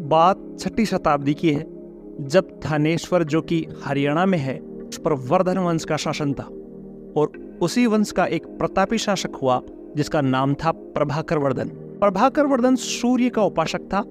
बात 6वीं शताब्दी की है, जब थानेश्वर, जो कि हरियाणा में है, उस पर वर्धन वंश का शासन था और उसी वंश का एक प्रतापी शासक हुआ जिसका नाम था प्रभाकर वर्धन। प्रभाकर वर्धन सूर्य का उपासक था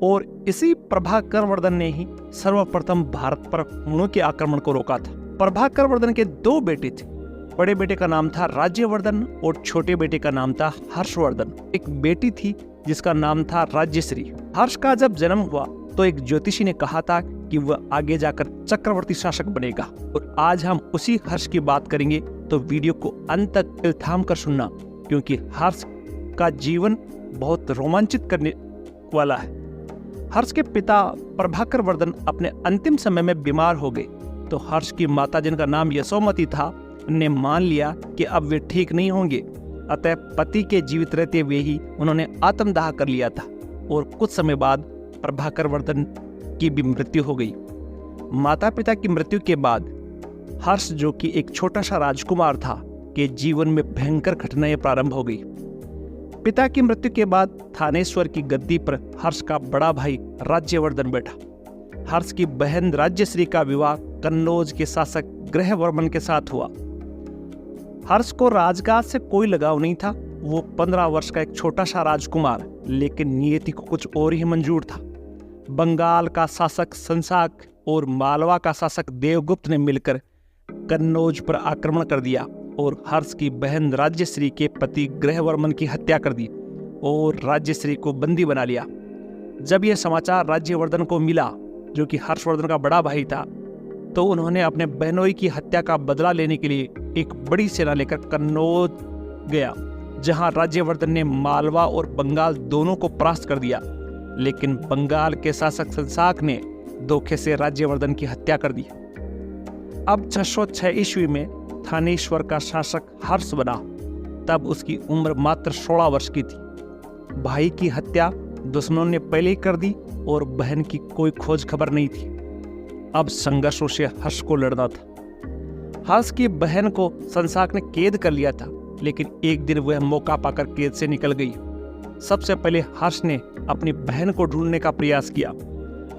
और इसी प्रभाकर वर्धन ने ही सर्वप्रथम भारत पर हुणों के आक्रमण को रोका था। प्रभाकर वर्धन के 2 बेटे थे। बड़े बेटे का नाम था राज्यवर्धन और छोटे बेटे का नाम था हर्षवर्धन। एक बेटी थी जिसका नाम था राज्यश्री। हर्ष का जब जन्म हुआ तो एक ज्योतिषी ने कहा था कि वह आगे जाकर चक्रवर्ती शासक बनेगा, और आज हम उसी हर्ष की बात करेंगे, तो वीडियो को अंत तक दिल थाम कर सुनना, क्योंकि हर्ष का जीवन बहुत रोमांचित करने वाला है। हर्ष के पिता प्रभाकर वर्धन अपने अंतिम समय में बीमार हो गए, तो हर्ष की माता, जिनका नाम यशोमती था, ने मान लिया कि अब वे ठीक नहीं होंगे। अतः पति के जीवित रहते हुए ही उन्होंने आत्मदाह कर लिया था और कुछ समय बाद प्रभाकर वर्धन की भी मृत्यु हो गई। माता पिता की मृत्यु के बाद हर्ष, जो कि एक छोटा सा राजकुमार था, के जीवन में भयंकर घटनाएं प्रारंभ हो गई। पिता की मृत्यु के बाद थानेश्वर की गद्दी पर हर्ष का बड़ा भाई राज्यवर्धन बैठा। हर्ष की बहन राज्यश्री का विवाह कन्नौज के शासक ग्रहवर्मन के साथ हुआ। हर्ष को राजकाज से कोई लगाव नहीं था। वो 15 वर्ष का एक छोटा सा राजकुमार, लेकिन नियति को कुछ और ही मंजूर था। बंगाल का शासक संसाक और मालवा का शासक देवगुप्त ने मिलकर कन्नौज पर आक्रमण कर दिया और हर्ष की बहन राज्यश्री के पति ग्रहवर्मन की हत्या कर दी और राज्यश्री को बंदी बना लिया। जब यह समाचार राज्यवर्धन को मिला, जो कि हर्षवर्धन का बड़ा भाई था, तो उन्होंने अपने बहनोई की हत्या का बदला लेने के लिए एक बड़ी सेना लेकर कन्नौज गया, जहां राज्यवर्धन ने मालवा और बंगाल दोनों को परास्त कर दिया। लेकिन बंगाल के शासक संसाक ने धोखे से राज्यवर्धन की हत्या कर दी। अब 606 ईस्वी में थानेश्वर का शासक हर्ष बना। तब उसकी उम्र मात्र 16 वर्ष की थी। भाई की हत्या दुश्मनों ने पहले ही कर दी और बहन की कोई खोज खबर नहीं थी। अब संघर्षों से हर्ष को लड़ना था। हर्ष की बहन को संसाक ने कैद कर लिया था, लेकिन एक दिन वह मौका पाकर कैद से निकल गई। सबसे पहले हर्ष ने अपनी बहन को ढूंढने का प्रयास किया।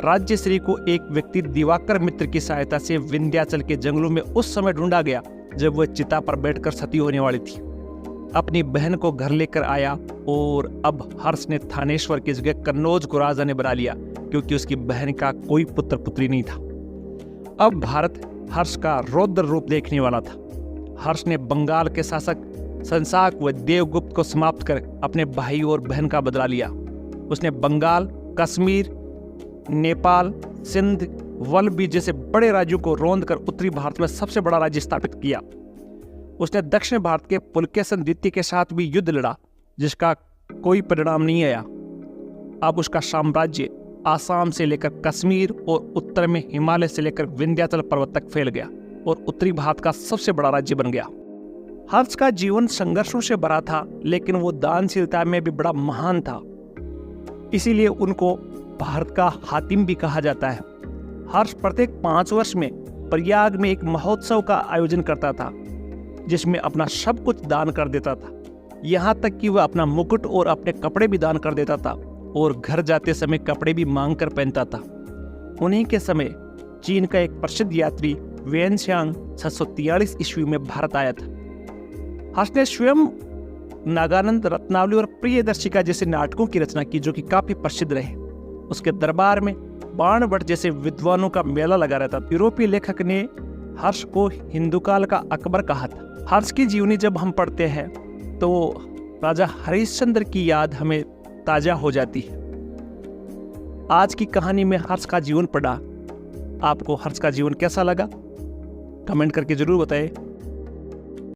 राज्यश्री को एक व्यक्ति दिवाकर मित्र की सहायता से विंध्याचल के जंगलों में उस समय ढूंढा गया जब वह चिता पर बैठकर सती होने वाली थी। अपनी बहन को घर लेकर आया और अब हर्ष ने थानेश्वर की जगह कन्नौज को राजधानी बना लिया, क्योंकि उसकी बहन का कोई पुत्र पुत्री नहीं था। अब भारत हर्ष का रौद्र रूप देखने वाला था। हर्ष ने बंगाल के शासक संसाक व देवगुप्त को समाप्त कर अपने भाई और बहन का बदला लिया। उसने बंगाल, कश्मीर, नेपाल, सिंध, वल्लभी जैसे बड़े राज्यों को रौंद कर उत्तरी भारत में सबसे बड़ा राज्य स्थापित किया। उसने दक्षिण भारत के पुलकेशन द्वितीय के साथ भी युद्ध लड़ा, जिसका कोई परिणाम नहीं आया। अब उसका साम्राज्य आसाम से लेकर कश्मीर और उत्तर में हिमालय से लेकर विंध्याचल पर्वत तक फैल गया और उत्तरी भारत का सबसे बड़ा राज्य बन गया। हर्ष का जीवन संघर्षों से भरा था, लेकिन वो दानशीलता में भी बड़ा महान था। इसीलिए उनको भारत का हातिम भी कहा जाता है। हर्ष प्रत्येक 5 वर्ष में प्रयाग में एक महोत्सव का आयोजन करता था, जिसमें अपना सब कुछ दान कर देता था। यहाँ तक कि वह अपना मुकुट और अपने कपड़े भी दान कर देता था और घर जाते समय कपड़े भी मांग कर पहनता था। उन्हीं के समय चीन का एक प्रसिद्ध यात्री वेनशांग 643 ईस्वी में भारत आया था। हर्ष ने स्वयं नागानंद, रत्नावली और प्रियदर्शिका जैसे नाटकों की रचना की, जो कि काफी प्रसिद्ध रहे। उसके दरबार में बाणभट्ट जैसे विद्वानों का मेला लगा रहता था। यूरोपीय लेखक ने हर्ष को हिंदू काल का अकबर कहा था। हर्ष की जीवनी जब हम पढ़ते हैं तो राजा हरिश्चंद्र की याद हमें ताजा हो जाती है। आज की कहानी में हर्ष का जीवन पढ़ा। आपको हर्ष का जीवन कैसा लगा? कमेंट करके जरूर बताएं।